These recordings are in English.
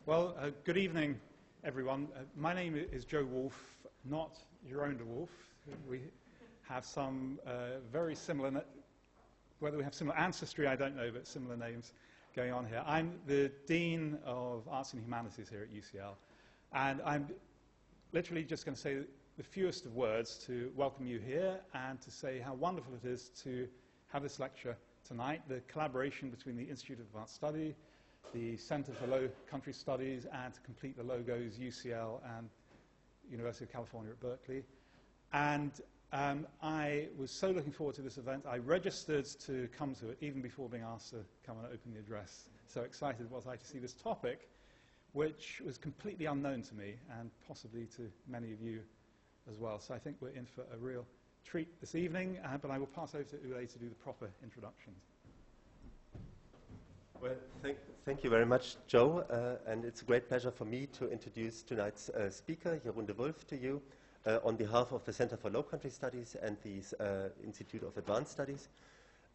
Well, good evening, everyone. My name is Dewulf, not Jeroen Dewulf. We have some very similar, whether we have similar ancestry, I don't know, but similar names going on here. I'm the Dean of Arts and Humanities here at UCL, and I'm literally just going to say the fewest of words to welcome you here and to say how wonderful it is to have this lecture tonight, the collaboration between the Institute of Advanced Study, the Centre for Low Country Studies, and to complete the logos, UCL and University of California at Berkeley. And I was so looking forward to this event. I registered to come to it even before being asked to come and open the address. So excited was I to see this topic, which was completely unknown to me and possibly to many of you as well. So I think we're in for a real treat this evening, but I will pass over to Ule to do the proper introductions. Well, thank you very much, Joe, and it's a great pleasure for me to introduce tonight's speaker, Jeroen Dewulf, to you on behalf of the Center for Low Country Studies and the Institute of Advanced Studies.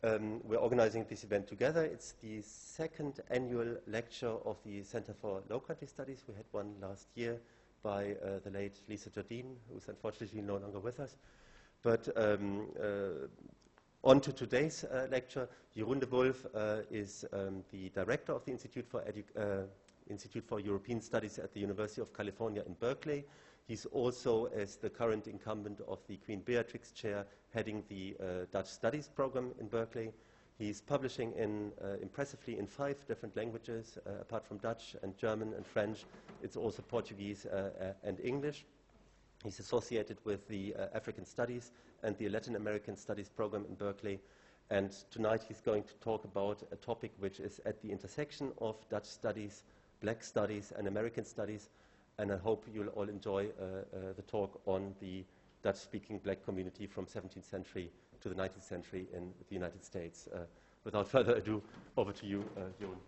We're organizing this event together. It's the second annual lecture of the Center for Low Country Studies. We had one last year by the late Lisa Jardine, who's unfortunately no longer with us. But on to today's lecture. Jeroen Dewulf is the director of the Institute for European Studies at the University of California in Berkeley. He's also, as the current incumbent of the Queen Beatrix Chair, heading the Dutch Studies program in Berkeley. He's publishing impressively in 5 different languages, apart from Dutch and German and French. It's also Portuguese and English. He's associated with the African Studies and the Latin American Studies program in Berkeley. And tonight he's going to talk about a topic which is at the intersection of Dutch studies, Black studies, and American studies. And I hope you'll all enjoy the talk on the Dutch-speaking Black community from 17th century to the 19th century in the United States. Without further ado, over to you, Jeroen.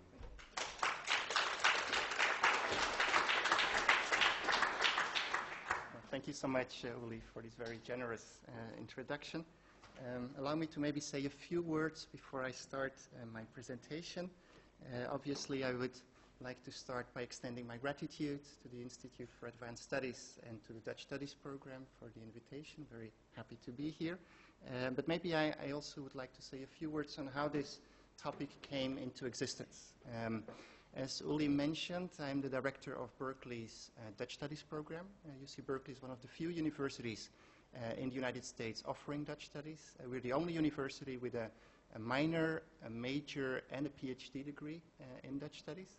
Thank you so much, Uli, for this very generous introduction. Allow me to maybe say a few words before I start my presentation. Obviously, I would like to start by extending my gratitude to the Institute for Advanced Studies and to the Dutch Studies program for the invitation. Very happy to be here. But maybe I also would like to say a few words on how this topic came into existence. As Uli mentioned, I'm the director of Berkeley's Dutch Studies program. UC Berkeley is one of the few universities in the United States offering Dutch studies. We're the only university with a minor, a major, and a PhD degree in Dutch studies.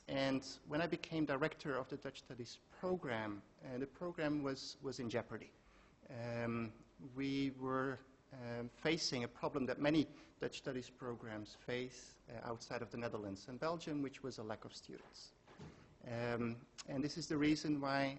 And when I became director of the Dutch Studies program, the program was in jeopardy. We were facing a problem that many Dutch studies programs face outside of the Netherlands and Belgium, which was a lack of students. And this is the reason why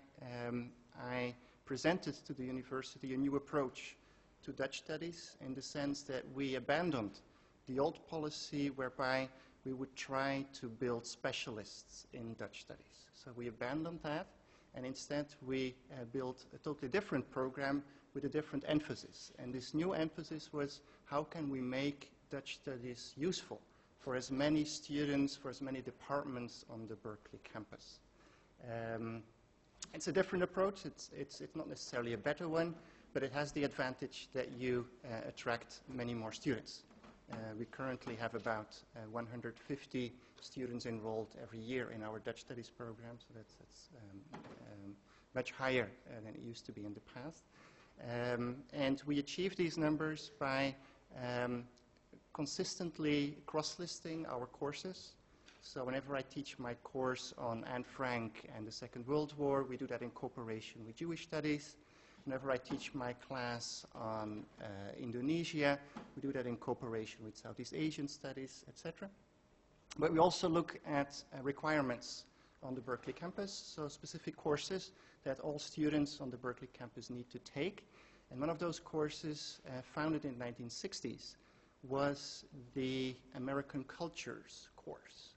I presented to the university a new approach to Dutch studies, in the sense that we abandoned the old policy whereby we would try to build specialists in Dutch studies. So we abandoned that, and instead we built a totally different program with a different emphasis. And this new emphasis was, how can we make Dutch studies useful for as many students, for as many departments on the Berkeley campus? It's a different approach. It's not necessarily a better one, but it has the advantage that you attract many more students. We currently have about 150 students enrolled every year in our Dutch studies program, so that's much higher than it used to be in the past. And we achieve these numbers by consistently cross-listing our courses. So whenever I teach my course on Anne Frank and the Second World War, we do that in cooperation with Jewish studies. Whenever I teach my class on Indonesia, we do that in cooperation with Southeast Asian studies, etc. But we also look at requirements on the Berkeley campus, so specific courses that all students on the Berkeley campus need to take. And one of those courses, founded in the 1960s, was the American Cultures course.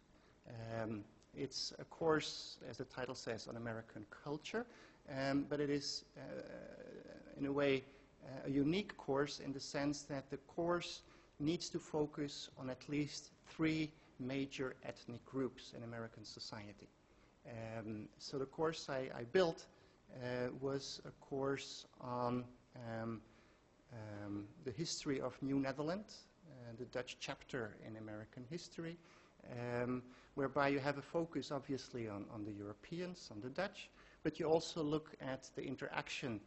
It's a course, as the title says, on American culture, but it is, in a way, a unique course in the sense that the course needs to focus on at least 3 major ethnic groups in American society. So the course I built was a course on the history of New Netherland, the Dutch chapter in American history, whereby you have a focus obviously on the Europeans, on the Dutch, but you also look at the interaction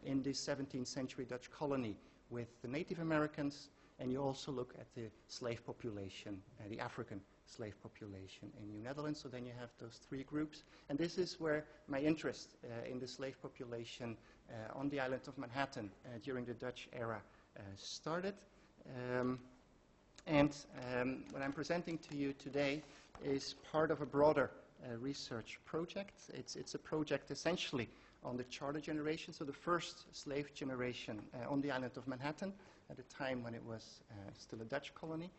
in this 17th century Dutch colony with the Native Americans, and you also look at the slave population, the African slave population in New Netherlands. So then you have those three groups. And this is where my interest in the slave population on the island of Manhattan during the Dutch era started. What I'm presenting to you today is part of a broader research project. It's a project essentially on the charter generation, so the first slave generation on the island of Manhattan at a time when it was still a Dutch colony.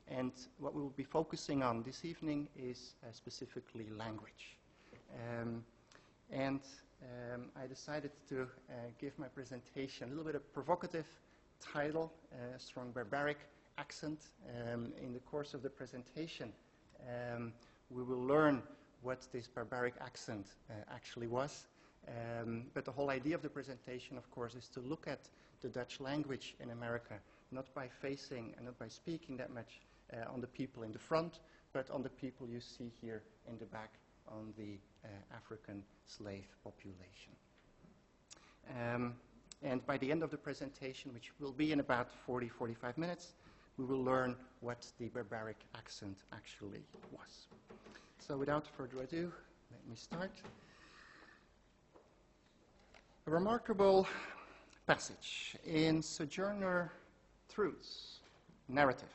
And what we will be focusing on this evening is specifically language. I decided to give my presentation a little bit of provocative title, A Strong Barbaric Accent. In the course of the presentation, we will learn what this barbaric accent actually was. But the whole idea of the presentation, of course, is to look at the Dutch language in America, not by facing and not by speaking that much on the people in the front, but on the people you see here in the back, on the African slave population. And by the end of the presentation, which will be in about 40-45 minutes, we will learn what the barbaric accent actually was. So without further ado, let me start. A remarkable passage in Sojourner Truth's narrative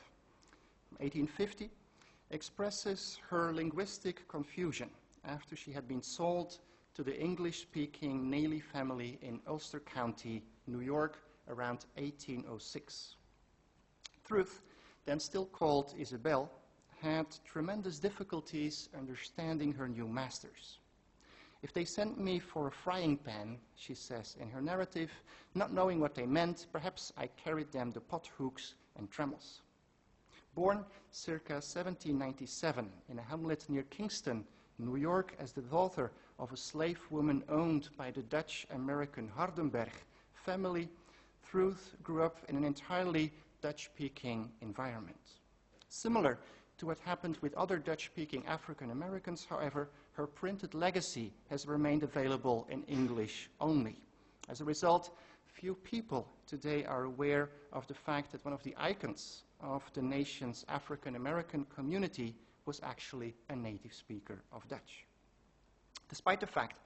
from 1850 expresses her linguistic confusion after she had been sold to the English-speaking Neely family in Ulster County, New York, around 1806. Truth, then still called Isabel, had tremendous difficulties understanding her new masters. If they sent me for a frying pan, she says in her narrative, not knowing what they meant, perhaps I carried them the pot hooks and trammels. Born circa 1797 in a hamlet near Kingston, New York, as the daughter of a slave woman owned by the Dutch-American Hardenberg family, Truth grew up in an entirely Dutch-speaking environment. Similar to what happened with other Dutch-speaking African Americans, however, her printed legacy has remained available in English only. As a result, few people today are aware of the fact that one of the icons of the nation's African American community was actually a native speaker of Dutch. Despite the fact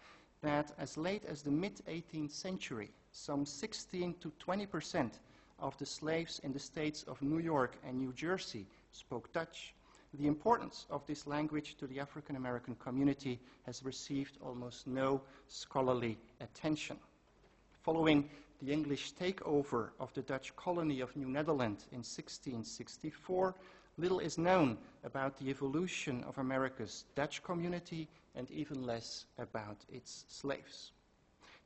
that as late as the mid-18th century, some 16 to 20% of the slaves in the states of New York and New Jersey spoke Dutch, the importance of this language to the African American community has received almost no scholarly attention. Following the English takeover of the Dutch colony of New Netherland in 1664, little is known about the evolution of America's Dutch community and even less about its slaves.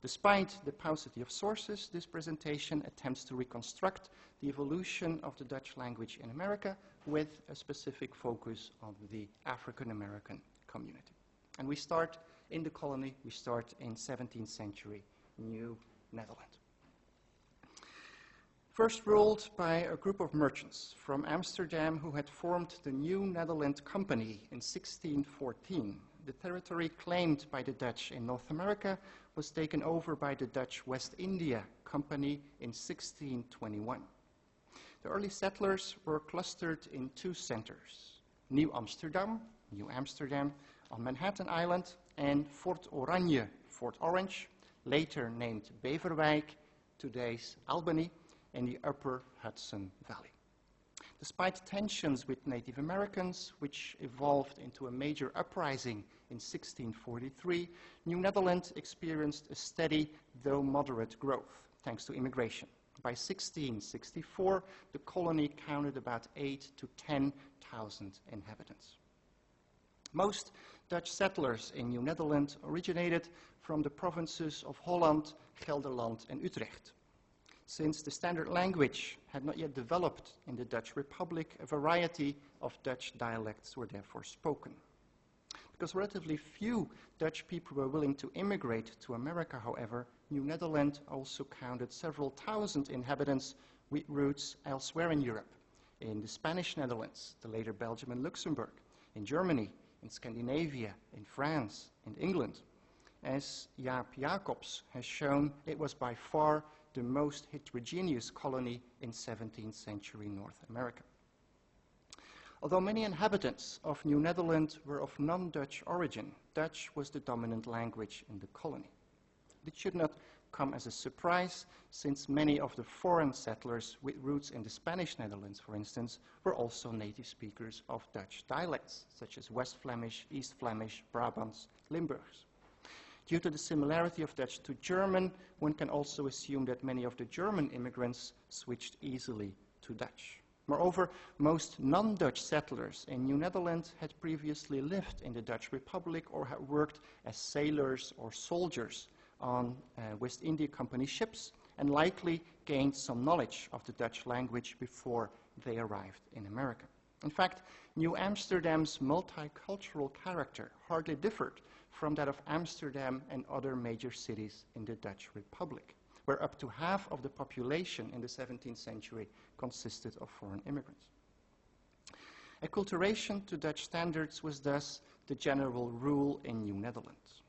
Despite the paucity of sources, this presentation attempts to reconstruct the evolution of the Dutch language in America with a specific focus on the African American community. And we start in the colony, we start in 17th century New Netherland. First ruled by a group of merchants from Amsterdam who had formed the New Netherland Company in 1614, the territory claimed by the Dutch in North America was taken over by the Dutch West India Company in 1621. The early settlers were clustered in two centers, New Amsterdam on Manhattan Island, and Fort Oranje, Fort Orange, later named Beverwijk, today's Albany, in the upper Hudson Valley. Despite tensions with Native Americans, which evolved into a major uprising in 1643, New Netherland experienced a steady, though moderate growth, thanks to immigration. By 1664, the colony counted about 8,000 to 10,000 inhabitants. Most Dutch settlers in New Netherland originated from the provinces of Holland, Gelderland, and Utrecht. Since the standard language had not yet developed in the Dutch Republic, a variety of Dutch dialects were therefore spoken. Because relatively few Dutch people were willing to immigrate to America, however, New Netherland also counted several thousand inhabitants with roots elsewhere in Europe, in the Spanish Netherlands, the later Belgium and Luxembourg, in Germany, in Scandinavia, in France, in England. As Jaap Jacobs has shown, it was by far the most heterogeneous colony in 17th century North America. Although many inhabitants of New Netherland were of non-Dutch origin, Dutch was the dominant language in the colony. It should not come as a surprise, since many of the foreign settlers with roots in the Spanish Netherlands, for instance, were also native speakers of Dutch dialects, such as West Flemish, East Flemish, Brabants, Limburgs. Due to the similarity of Dutch to German, one can also assume that many of the German immigrants switched easily to Dutch. Moreover, most non-Dutch settlers in New Netherland had previously lived in the Dutch Republic or had worked as sailors or soldiers on West India Company ships and likely gained some knowledge of the Dutch language before they arrived in America. In fact, New Amsterdam's multicultural character hardly differed from that of Amsterdam and other major cities in the Dutch Republic, where up to half of the population in the 17th century consisted of foreign immigrants. Acculturation to Dutch standards was thus the general rule in New Netherlands.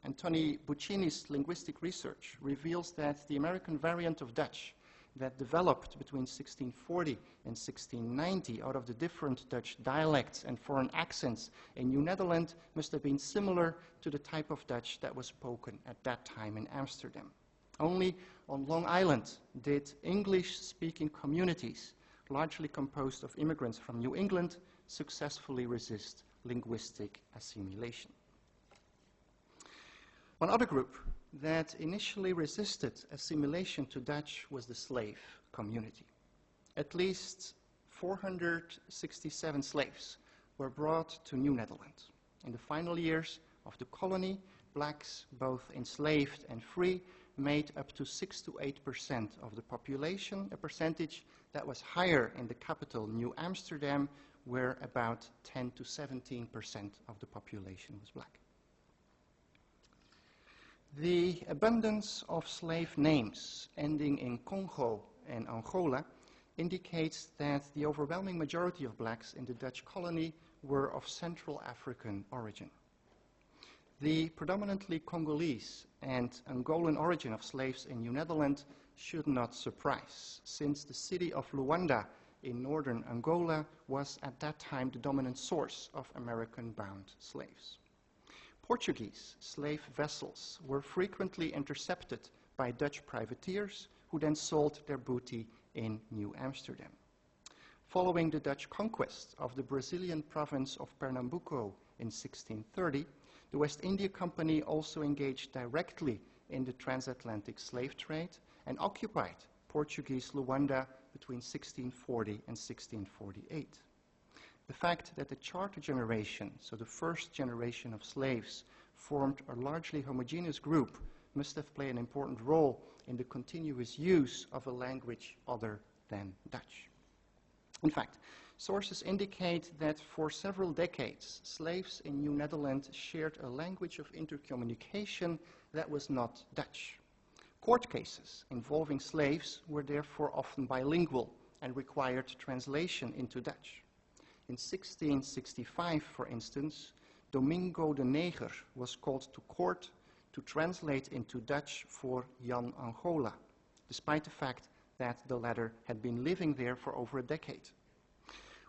Antoni Buccini's linguistic research reveals that the American variant of Dutch that developed between 1640 and 1690 out of the different Dutch dialects and foreign accents in New Netherland must have been similar to the type of Dutch that was spoken at that time in Amsterdam. Only on Long Island did English-speaking communities, largely composed of immigrants from New England, successfully resist linguistic assimilation. One other group that initially resisted assimilation to Dutch was the slave community. At least 467 slaves were brought to New Netherland. In the final years of the colony, blacks, both enslaved and free, made up to 6 to 8% of the population, a percentage that was higher in the capital, New Amsterdam, where about 10 to 17% of the population was black. The abundance of slave names ending in Congo and Angola indicates that the overwhelming majority of blacks in the Dutch colony were of Central African origin. The predominantly Congolese and Angolan origin of slaves in New Netherland should not surprise, since the city of Luanda in northern Angola was at that time the dominant source of American-bound slaves. Portuguese slave vessels were frequently intercepted by Dutch privateers who then sold their booty in New Amsterdam. Following the Dutch conquest of the Brazilian province of Pernambuco in 1630, the West India Company also engaged directly in the transatlantic slave trade and occupied Portuguese Luanda between 1640 and 1648. The fact that the charter generation, so the first generation of slaves, formed a largely homogeneous group must have played an important role in the continuous use of a language other than Dutch. In fact, sources indicate that for several decades, slaves in New Netherland shared a language of intercommunication that was not Dutch. Court cases involving slaves were therefore often bilingual and required translation into Dutch. In 1665, for instance, Domingo de Neger was called to court to translate into Dutch for Jan Angola, despite the fact that the latter had been living there for over a decade.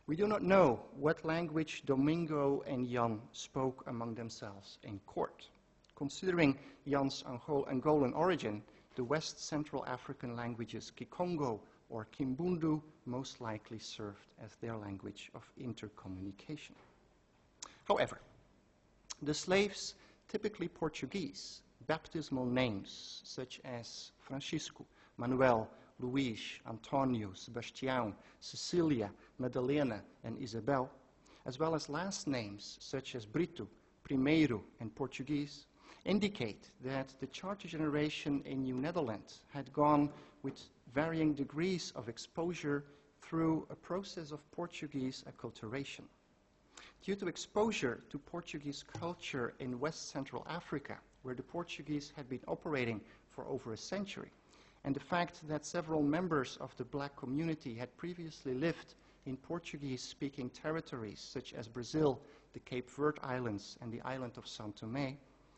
We do not know what language Domingo and Jan spoke among themselves in court. Considering Jan's Angolan origin, the West Central African languages Kikongo or Kimbundu most likely served as their language of intercommunication. However, the slaves, typically Portuguese, baptismal names such as Francisco, Manuel, Luís, Antonio, Sebastião, Cecilia, Madalena, and Isabel, as well as last names such as Brito, Primeiro, and Portuguese, indicate that the charter generation in New Netherland had gone with varying degrees of exposure through a process of Portuguese acculturation. Due to exposure to Portuguese culture in West Central Africa, where the Portuguese had been operating for over a century, and the fact that several members of the black community had previously lived in Portuguese-speaking territories such as Brazil, the Cape Verde Islands, and the island of São Tomé,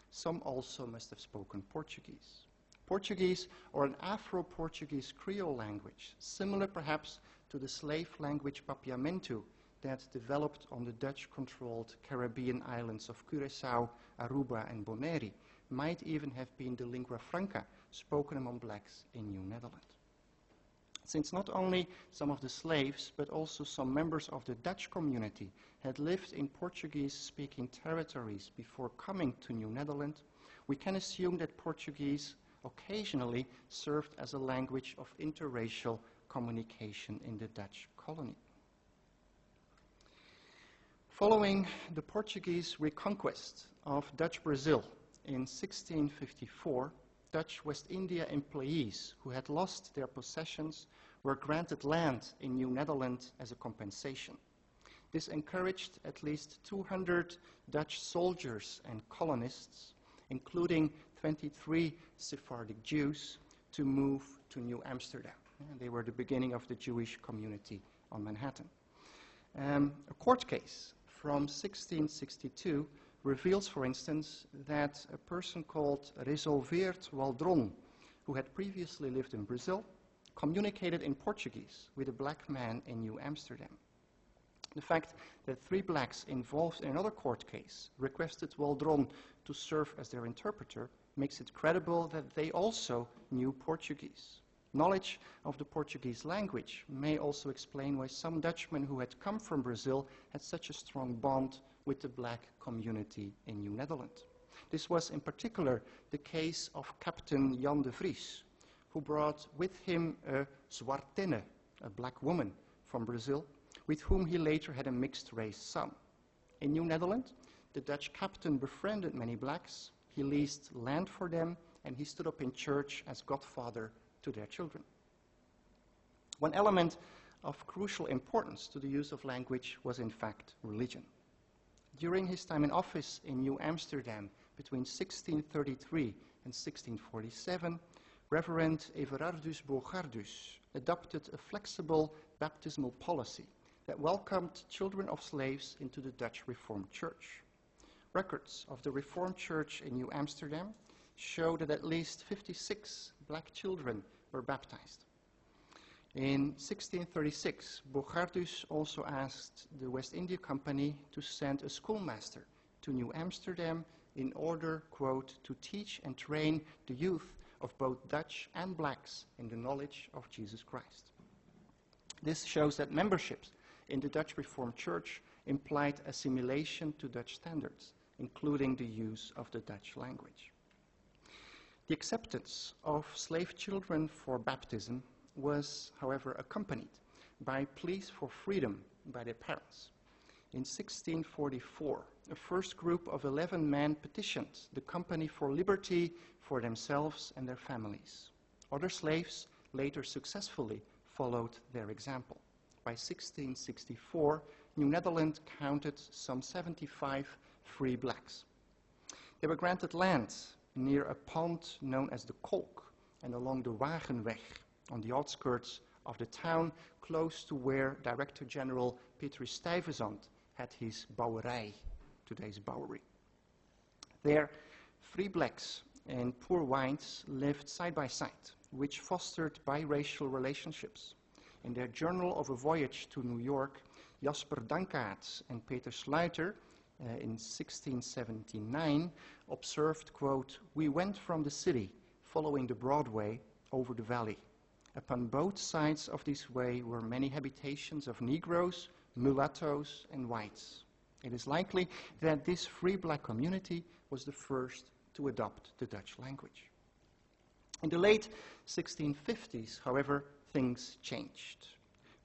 some also must have spoken Portuguese. Portuguese, or an Afro-Portuguese Creole language, similar perhaps to the slave language Papiamento that developed on the Dutch-controlled Caribbean islands of Curaçao, Aruba, and Bonaire, might even have been the lingua franca spoken among blacks in New Netherland. Since not only some of the slaves, but also some members of the Dutch community had lived in Portuguese-speaking territories before coming to New Netherland, we can assume that Portuguese occasionally served as a language of interracial communication in the Dutch colony. Following the Portuguese reconquest of Dutch Brazil in 1654, Dutch West India employees who had lost their possessions were granted land in New Netherland as a compensation. This encouraged at least 200 Dutch soldiers and colonists, including 23 Sephardic Jews, to move to New Amsterdam. They were the beginning of the Jewish community on Manhattan. A court case from 1662 reveals, for instance, that a person called Resolveert Waldron, who had previously lived in Brazil, communicated in Portuguese with a black man in New Amsterdam. The fact that 3 blacks involved in another court case requested Waldron to serve as their interpreter makes it credible that they also knew Portuguese. Knowledge of the Portuguese language may also explain why some Dutchmen who had come from Brazil had such a strong bond with the black community in New Netherland. This was in particular the case of Captain Jan de Vries, who brought with him a Zwartenne, a black woman from Brazil, with whom he later had a mixed-race son. In New Netherland, the Dutch captain befriended many blacks, he leased land for them, and he stood up in church as godfather to their children. One element of crucial importance to the use of language was in fact religion. During his time in office in New Amsterdam between 1633 and 1647, Reverend Everardus Bogardus adopted a flexible baptismal policy that welcomed children of slaves into the Dutch Reformed Church. Records of the Reformed Church in New Amsterdam show that at least 56 black children were baptized. In 1636, Bogardus also asked the West India Company to send a schoolmaster to New Amsterdam in order, quote, to teach and train the youth of both Dutch and blacks in the knowledge of Jesus Christ. This shows that membership in the Dutch Reformed Church implied assimilation to Dutch standards, including the use of the Dutch language. The acceptance of slave children for baptism was, however, accompanied by pleas for freedom by their parents. In 1644, a first group of 11 men petitioned the company for liberty for themselves and their families. Other slaves later successfully followed their example. By 1664, New Netherland counted some 75 free blacks. They were granted land near a pond known as the Kolk and along the Wagenweg on the outskirts of the town, close to where Director General Petrus Stuyvesant had his bouwerij, today's Bowery. There, free blacks and poor whites lived side by side, which fostered biracial relationships. In their journal of a voyage to New York, Jasper Dankaerts and Peter Sluiter in 1679 observed, quote, "We went from the city, following the Broadway, over the valley. Upon both sides of this way were many habitations of Negroes, mulattoes, and whites. It is likely that this free black community was the first to adopt the Dutch language." In the late 1650s, however, things changed.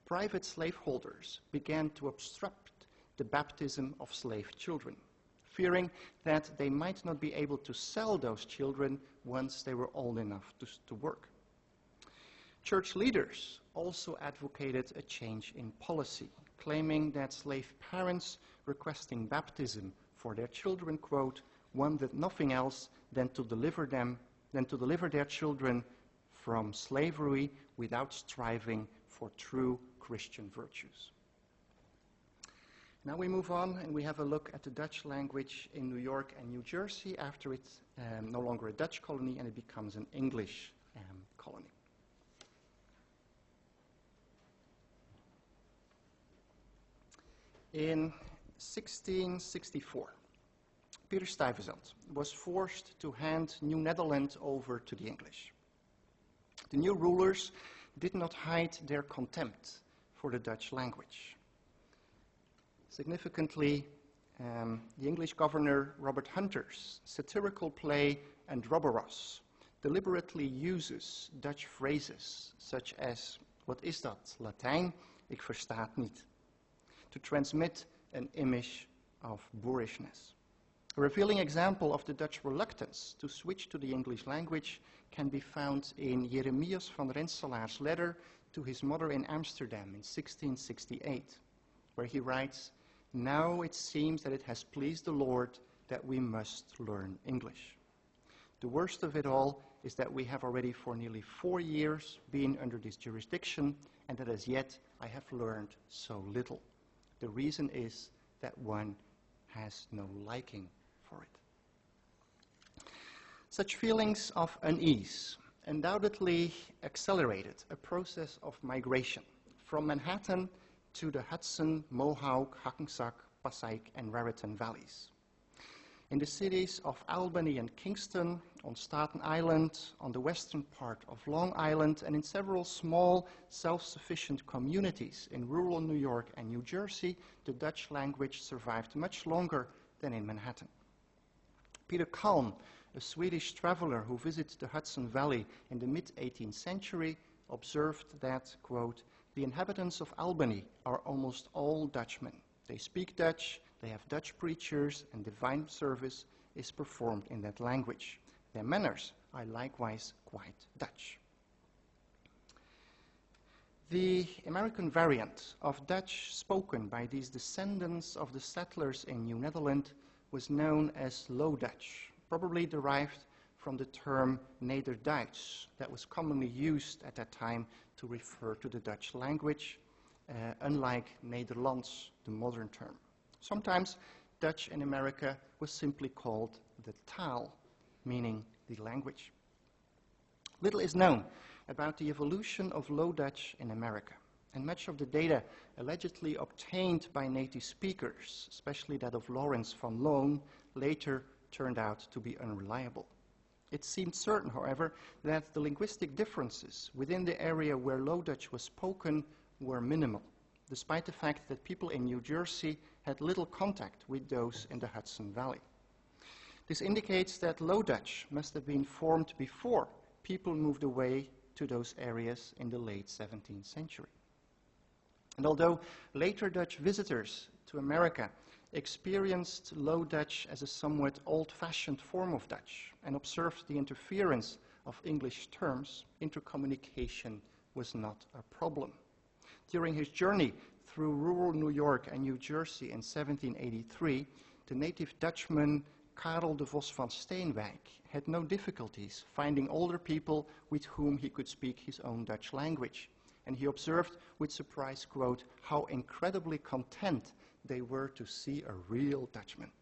Private slaveholders began to obstruct the baptism of slave children. fearing that they might not be able to sell those children once they were old enough to work. Church leaders also advocated a change in policy, claiming that slave parents requesting baptism for their children, quote, wanted nothing else than to deliver their children from slavery without striving for true Christian virtues. Now we move on and we have a look at the Dutch language in New York and New Jersey after it's no longer a Dutch colony and it becomes an English colony. In 1664, Peter Stuyvesant was forced to hand New Netherland over to the English. The new rulers did not hide their contempt for the Dutch language. Significantly, the English governor Robert Hunter's satirical play Androboros deliberately uses Dutch phrases such as, "Wat is dat, Latijn? Ik versta het niet," to transmit an image of boorishness. A revealing example of the Dutch reluctance to switch to the English language can be found in Jeremias van Rensselaer's letter to his mother in Amsterdam in 1668, where he writes, "Now it seems that it has pleased the Lord that we must learn English. The worst of it all is that we have already for nearly 4 years been under this jurisdiction, and that as yet I have learned so little. The reason is that one has no liking for it." Such feelings of unease undoubtedly accelerated a process of migration from Manhattan to the Hudson, Mohawk, Hackensack, Passaic, and Raritan valleys. In the cities of Albany and Kingston, on Staten Island, on the western part of Long Island, and in several small, self-sufficient communities in rural New York and New Jersey, the Dutch language survived much longer than in Manhattan. Peter Kalm, a Swedish traveler who visited the Hudson Valley in the mid-18th century, observed that, quote, "The inhabitants of Albany are almost all Dutchmen. They speak Dutch, they have Dutch preachers, and divine service is performed in that language. Their manners are likewise quite Dutch." The American variant of Dutch spoken by these descendants of the settlers in New Netherland was known as Low Dutch, probably derived from the term Nederduits that was commonly used at that time to refer to the Dutch language, unlike Nederlands, the modern term. Sometimes Dutch in America was simply called the taal, meaning the language. Little is known about the evolution of Low Dutch in America, and much of the data allegedly obtained by native speakers, especially that of Lawrence van Loon, later turned out to be unreliable. It seemed certain, however, that the linguistic differences within the area where Low Dutch was spoken were minimal, despite the fact that people in New Jersey had little contact with those in the Hudson Valley. This indicates that Low Dutch must have been formed before people moved away to those areas in the late 17th century. And although later Dutch visitors to America experienced Low Dutch as a somewhat old-fashioned form of Dutch and observed the interference of English terms, intercommunication was not a problem. During his journey through rural New York and New Jersey in 1783, the native Dutchman Karel de Vos van Steenwijk had no difficulties finding older people with whom he could speak his own Dutch language. And he observed with surprise, quote, "how incredibly content they were to see a real Dutchman."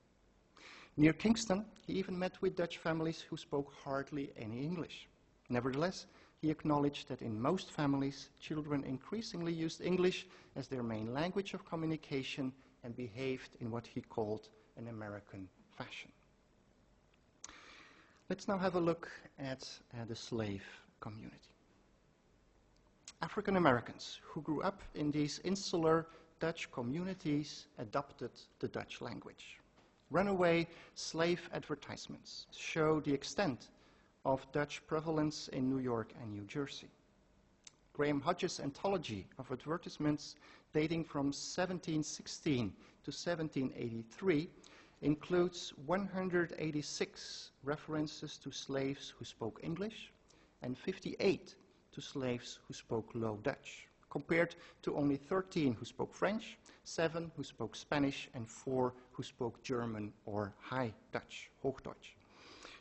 Near Kingston, he even met with Dutch families who spoke hardly any English. Nevertheless, he acknowledged that in most families, children increasingly used English as their main language of communication and behaved in what he called an American fashion. Let's now have a look at the slave community. African Americans who grew up in these insular Dutch communities adopted the Dutch language. Runaway slave advertisements show the extent of Dutch prevalence in New York and New Jersey. Graham Hodges' anthology of advertisements dating from 1716 to 1783 includes 186 references to slaves who spoke English and 58 to slaves who spoke Low Dutch, compared to only 13 who spoke French, 7 who spoke Spanish, and 4 who spoke German or High Dutch, Hoogduits.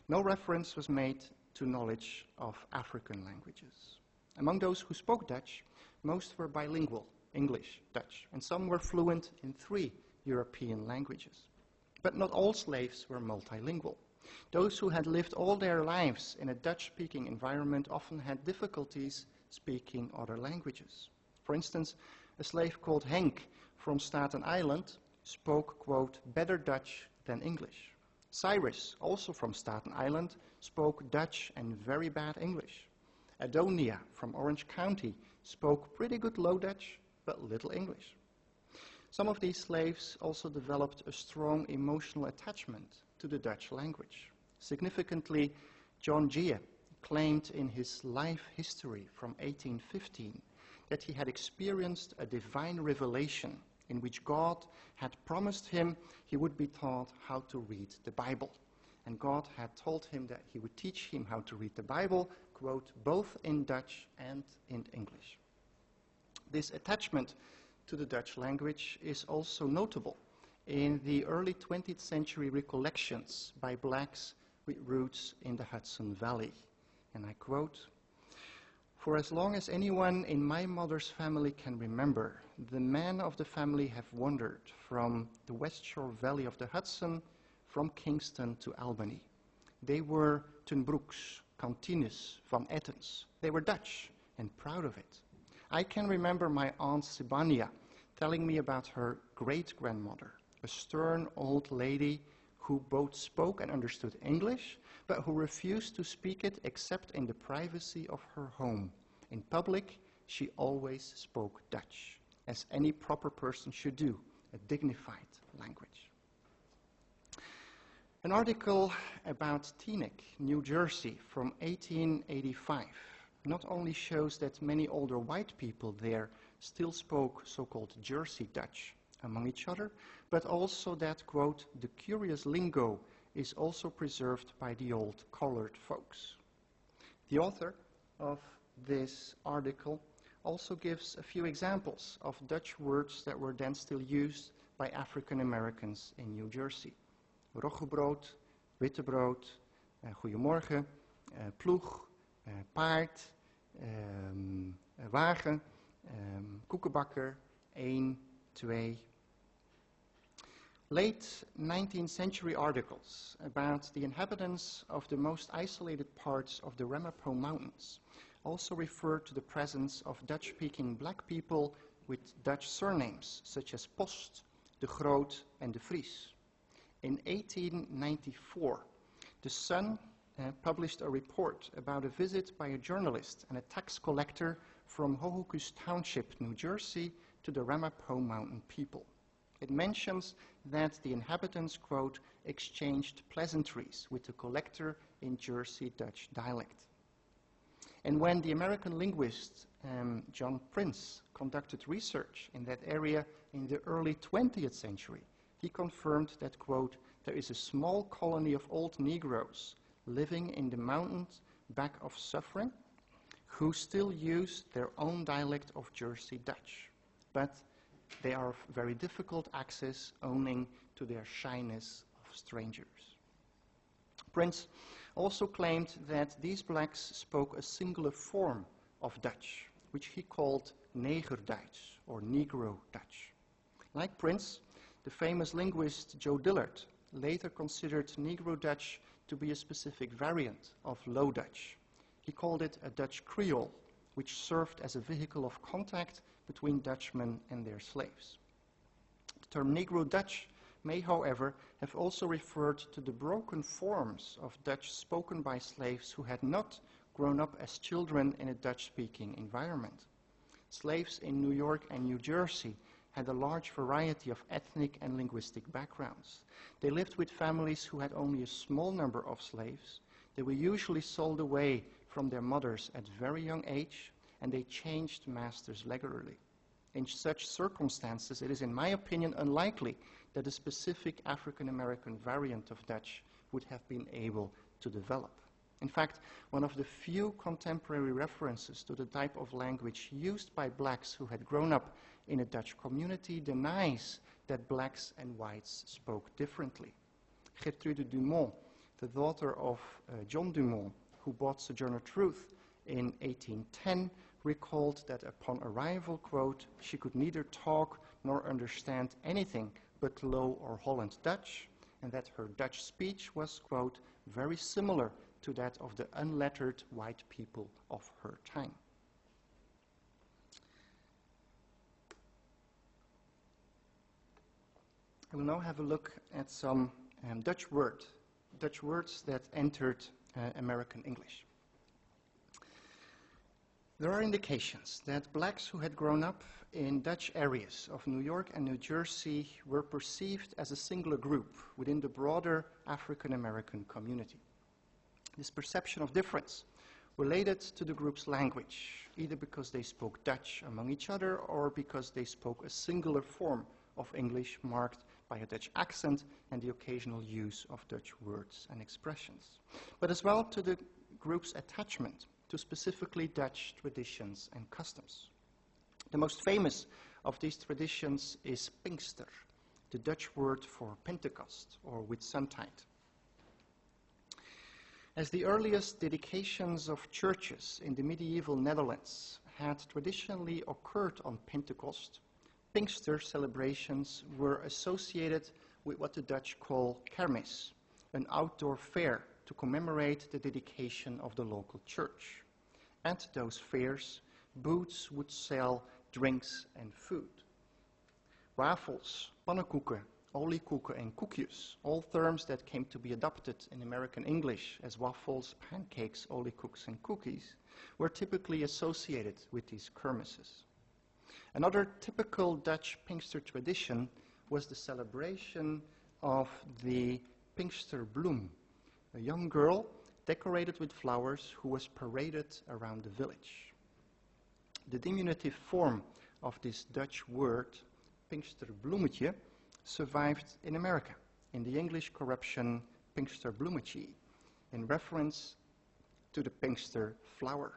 No reference was made to knowledge of African languages. Among those who spoke Dutch, most were bilingual, English, Dutch, and some were fluent in 3 European languages. But not all slaves were multilingual. Those who had lived all their lives in a Dutch-speaking environment often had difficulties speaking other languages. For instance, a slave called Henk from Staten Island spoke, quote, better Dutch than English. Cyrus, also from Staten Island, spoke Dutch and very bad English. Adonia from Orange County spoke pretty good Low Dutch, but little English. Some of these slaves also developed a strong emotional attachment to the Dutch language. Significantly, John Gee claimed in his life history from 1815 that he had experienced a divine revelation in which God had promised him he would be taught how to read the Bible. And God had told him that he would teach him how to read the Bible, quote, both in Dutch and in English. This attachment to the Dutch language is also notable in the early 20th century recollections by blacks with roots in the Hudson Valley. And I quote, "For as long as anyone in my mother's family can remember, the men of the family have wandered from the West Shore Valley of the Hudson, from Kingston to Albany. They were ten Broeks, Cantines, Van Ettens. They were Dutch and proud of it. I can remember my Aunt Sibania telling me about her great-grandmother, a stern old lady who both spoke and understood English, but who refused to speak it except in the privacy of her home. In public, she always spoke Dutch, as any proper person should do, a dignified language." An article about Teaneck, New Jersey, from 1885, not only shows that many older white people there still spoke so-called Jersey Dutch among each other, but also that, quote, the curious lingo is also preserved by the old colored folks. The author of this article also gives a few examples of Dutch words that were then still used by African Americans in New Jersey. Roggebrood, wittebrood, goeiemorgen, ploeg, paard, wagen, koekenbakker, 1, 2. Late 19th century articles about the inhabitants of the most isolated parts of the Ramapo Mountains also refer to the presence of Dutch-speaking black people with Dutch surnames such as Post, de Groot, and de Vries. In 1894, The Sun published a report about a visit by a journalist and a tax collector from Hohokus Township, New Jersey, to the Ramapo Mountain people. It mentions that the inhabitants, quote, exchanged pleasantries with the collector in Jersey Dutch dialect. And when the American linguist John Prince conducted research in that area in the early 20th century, he confirmed that, quote, there is a small colony of old Negroes living in the mountains back of Suffering who still use their own dialect of Jersey Dutch, but they are of very difficult access owing to their shyness of strangers. Prince also claimed that these blacks spoke a singular form of Dutch, which he called Negerduits or Negro Dutch. Like Prince, the famous linguist Joe Dillard later considered Negro Dutch to be a specific variant of Low Dutch. He called it a Dutch Creole, which served as a vehicle of contact between Dutchmen and their slaves. The term Negro Dutch may, however, have also referred to the broken forms of Dutch spoken by slaves who had not grown up as children in a Dutch-speaking environment. Slaves in New York and New Jersey had a large variety of ethnic and linguistic backgrounds. They lived with families who had only a small number of slaves. They were usually sold away from their mothers at very young age, and they changed masters regularly. In such circumstances, it is, in my opinion, unlikely that a specific African-American variant of Dutch would have been able to develop. In fact, one of the few contemporary references to the type of language used by blacks who had grown up in a Dutch community denies that blacks and whites spoke differently. Gertrude Dumont, the daughter of John Dumont, who bought Sojourner Truth in 1810, recalled that upon arrival, quote, she could neither talk nor understand anything but Low or Holland Dutch, and that her Dutch speech was, quote, very similar to that of the unlettered white people of her time. I will now have a look at some Dutch words that entered American English. There are indications that blacks who had grown up in Dutch areas of New York and New Jersey were perceived as a singular group within the broader African-American community. This perception of difference related to the group's language, either because they spoke Dutch among each other or because they spoke a singular form of English marked by a Dutch accent and the occasional use of Dutch words and expressions, but as well to the group's attachment to specifically Dutch traditions and customs. The most famous of these traditions is Pinkster, the Dutch word for Pentecost or Whitsuntide. As the earliest dedications of churches in the medieval Netherlands had traditionally occurred on Pentecost, Pinkster celebrations were associated with what the Dutch call kermis, an outdoor fair to commemorate the dedication of the local church. At those fairs, booths would sell drinks and food. Wafels, pannenkoeken, oliekoeken, and koekjes, all terms that came to be adopted in American English as waffles, pancakes, oliekoeks, and cookies, were typically associated with these kermises. Another typical Dutch Pinkster tradition was the celebration of the Pinksterbloem, a young girl decorated with flowers who was paraded around the village. The diminutive form of this Dutch word, Pinksterbloemetje, survived in America in the English corruption Pinksterbloemetje, in reference to the Pinkster flower.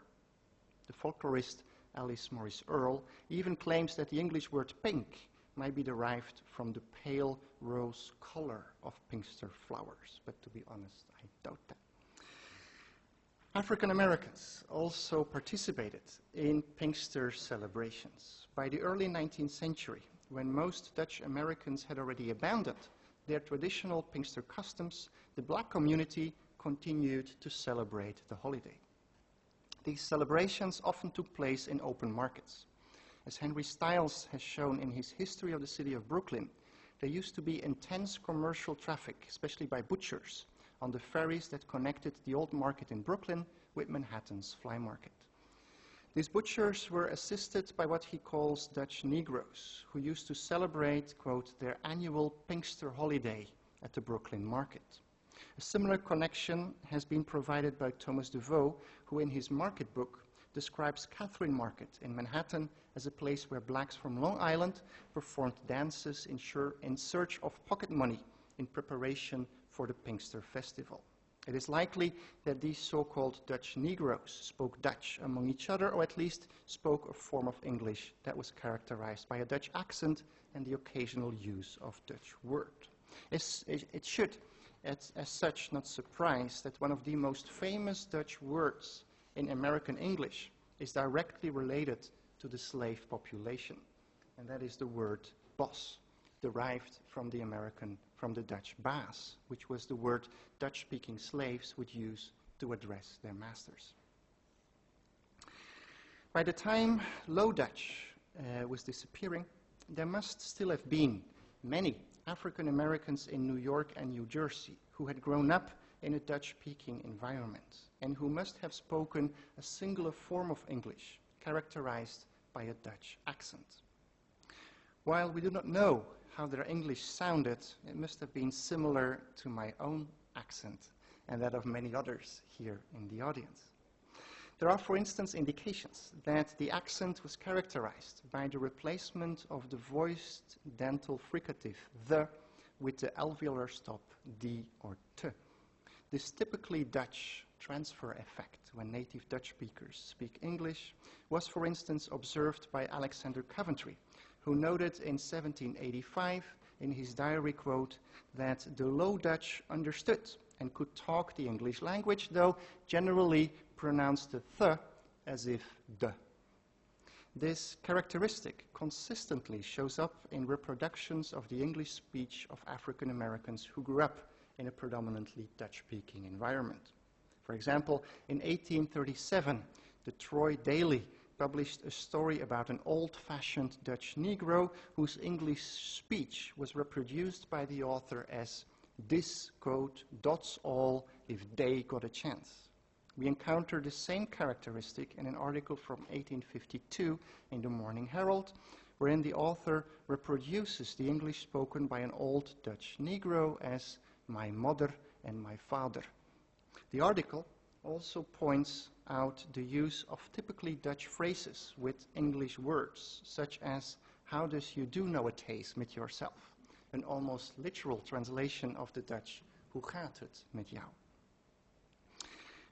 The folklorist Alice Morris Earle even claims that the English word pink might be derived from the pale rose color of Pinkster flowers, but to be honest, I doubt that. African Americans also participated in Pinkster celebrations. By the early 19th century, when most Dutch Americans had already abandoned their traditional Pinkster customs, the black community continued to celebrate the holiday. These celebrations often took place in open markets. As Henry Stiles has shown in his History of the City of Brooklyn, there used to be intense commercial traffic, especially by butchers, on the ferries that connected the old market in Brooklyn with Manhattan's Fly Market. These butchers were assisted by what he calls Dutch Negroes, who used to celebrate, quote, their annual Pinkster holiday at the Brooklyn market. A similar connection has been provided by Thomas DeVoe, who in his market book describes Catherine Market in Manhattan as a place where blacks from Long Island performed dances in search of pocket money in preparation for the Pinkster festival. It is likely that these so-called Dutch Negroes spoke Dutch among each other, or at least spoke a form of English that was characterized by a Dutch accent and the occasional use of Dutch word. It should, as such, not surprise that one of the most famous Dutch words in American English is directly related to the slave population, and that is the word bos, derived from the Dutch baas, which was the word Dutch-speaking slaves would use to address their masters. By the time Low Dutch was disappearing, there must still have been many African Americans in New York and New Jersey who had grown up in a Dutch-speaking environment and who must have spoken a singular form of English characterized by a Dutch accent. While we do not know how their English sounded, it must have been similar to my own accent and that of many others here in the audience. There are, for instance, indications that the accent was characterized by the replacement of the voiced dental fricative the with the alveolar stop d or t. This typically Dutch transfer effect when native Dutch speakers speak English was, for instance, observed by Alexander Coventry, who noted in 1785 in his diary quote that the Low Dutch understood and could talk the English language, though generally pronounced the th as if de. This characteristic consistently shows up in reproductions of the English speech of African Americans who grew up in a predominantly Dutch-speaking environment. For example, in 1837, the Troy Daily published a story about an old-fashioned Dutch Negro whose English speech was reproduced by the author as "This, quote, dots all if they got a chance." We encounter the same characteristic in an article from 1852 in the Morning Herald, wherein the author reproduces the English spoken by an old Dutch Negro as "my mother and my father." The article also points out the use of typically Dutch phrases with English words, such as "how does you do nowadays met yourself?" an almost literal translation of the Dutch "hoe gaat het met jou?"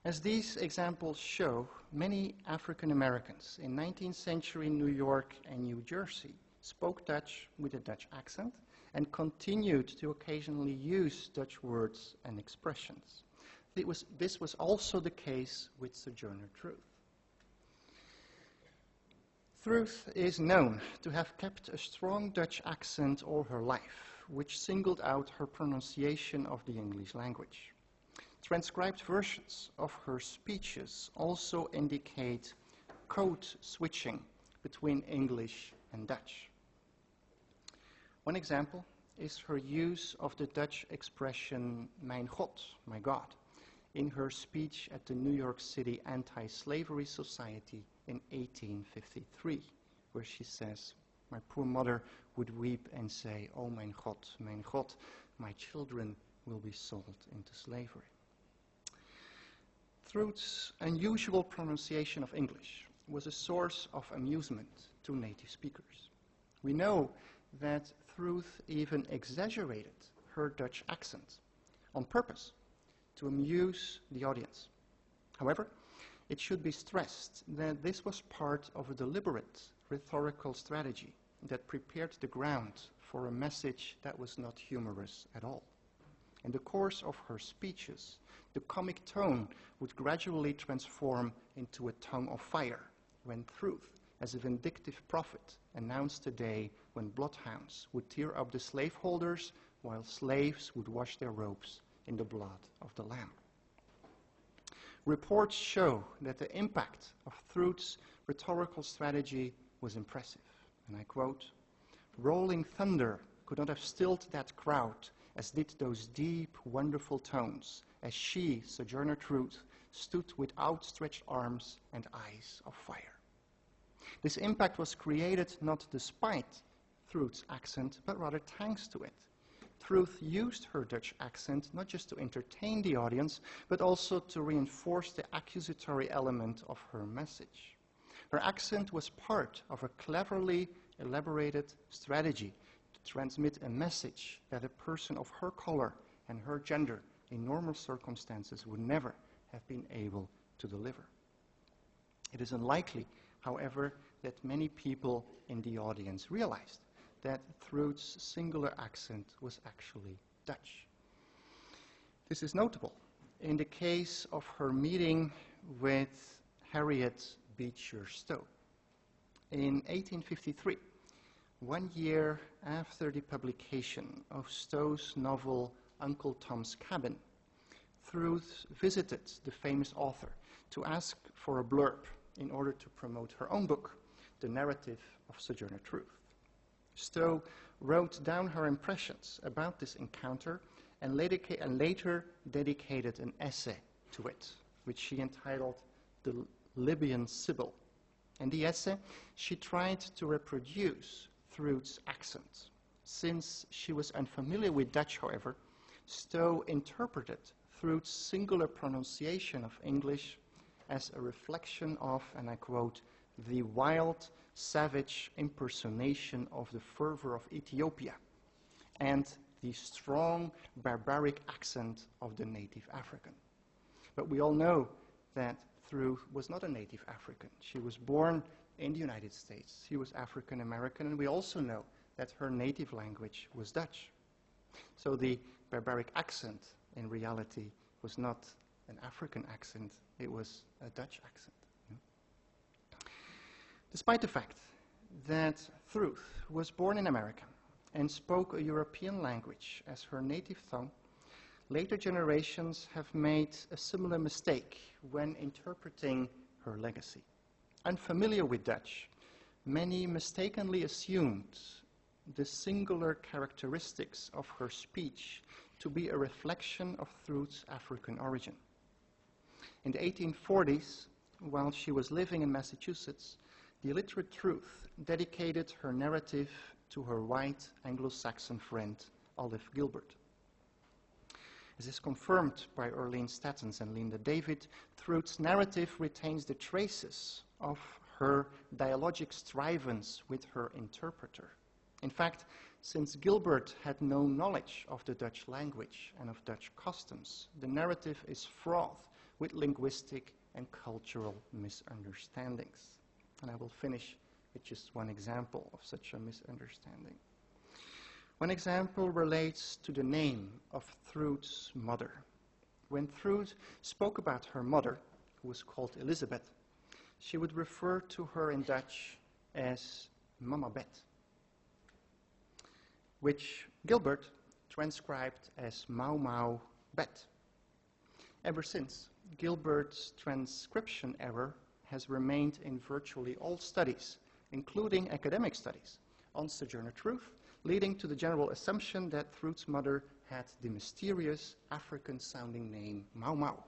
As these examples show, many African Americans in 19th century New York and New Jersey spoke Dutch with a Dutch accent and continued to occasionally use Dutch words and expressions. This was also the case with Sojourner Truth. Truth is known to have kept a strong Dutch accent all her life, which singled out her pronunciation of the English language. Transcribed versions of her speeches also indicate code switching between English and Dutch. One example is her use of the Dutch expression "mijn God," my God, in her speech at the New York City Anti-Slavery Society in 1853, where she says, "My poor mother would weep and say, 'Oh, mijn God, my children will be sold into slavery.'" Truth's unusual pronunciation of English was a source of amusement to native speakers. We know that Truth even exaggerated her Dutch accent on purpose to amuse the audience. However, it should be stressed that this was part of a deliberate rhetorical strategy that prepared the ground for a message that was not humorous at all. In the course of her speeches, the comic tone would gradually transform into a tongue of fire when Truth, as a vindictive prophet, announced a day when bloodhounds would tear up the slaveholders while slaves would wash their robes in the blood of the Lamb. Reports show that the impact of Truth's rhetorical strategy was impressive, and I quote, "Rolling thunder could not have stilled that crowd as did those deep, wonderful tones, as she, Sojourner Truth, stood with outstretched arms and eyes of fire." This impact was created not despite Truth's accent, but rather thanks to it. Truth used her Dutch accent not just to entertain the audience, but also to reinforce the accusatory element of her message. Her accent was part of a cleverly elaborated strategy to transmit a message that a person of her color and her gender in normal circumstances would never have been able to deliver. It is unlikely, however, that many people in the audience realized that Truth's singular accent was actually Dutch. This is notable in the case of her meeting with Harriet Beecher Stowe. In 1853, 1 year after the publication of Stowe's novel Uncle Tom's Cabin, Truth visited the famous author to ask for a blurb in order to promote her own book, The Narrative of Sojourner Truth. Stowe wrote down her impressions about this encounter and later dedicated an essay to it, which she entitled The Libyan Sibyl. In the essay, she tried to reproduce Truth's accent. Since she was unfamiliar with Dutch, however, Stowe interpreted Truth's singular pronunciation of English as a reflection of, and I quote, the wild, savage impersonation of the fervor of Ethiopia and the strong, barbaric accent of the native African. But we all know that Truth was not a native African. She was born in the United States. She was African American, and we also know that her native language was Dutch. So the barbaric accent, in reality, was not an African accent, it was a Dutch accent. Despite the fact that Truth was born in America and spoke a European language as her native tongue, later generations have made a similar mistake when interpreting her legacy. Unfamiliar with Dutch, many mistakenly assumed the singular characteristics of her speech to be a reflection of Truth's African origin. In the 1840s, while she was living in Massachusetts, the illiterate Truth dedicated her narrative to her white Anglo-Saxon friend, Olive Gilbert. As is confirmed by Erlene Statens and Linda David, Truth's narrative retains the traces of her dialogic strivance with her interpreter. In fact, since Gilbert had no knowledge of the Dutch language and of Dutch customs, the narrative is fraught with linguistic and cultural misunderstandings. And I will finish with just one example of such a misunderstanding. One example relates to the name of Truth's mother. When Truth spoke about her mother, who was called Elizabeth, she would refer to her in Dutch as Mama Bet, which Gilbert transcribed as Mau Mau Bet. Ever since, Gilbert's transcription error has remained in virtually all studies, including academic studies, on Sojourner Truth, leading to the general assumption that Truth's mother had the mysterious African-sounding name Mau Mau.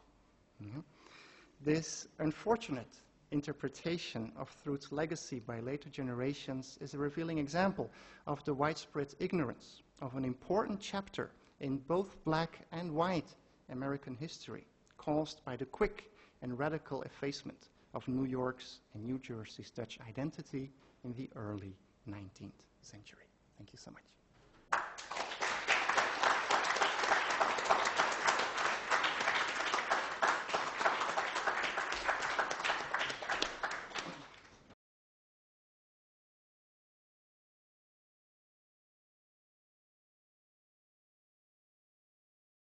This unfortunate interpretation of Truth's legacy by later generations is a revealing example of the widespread ignorance of an important chapter in both black and white American history, caused by the quick and radical effacement of New York's and New Jersey's Dutch identity in the early 19th century. Thank you so much.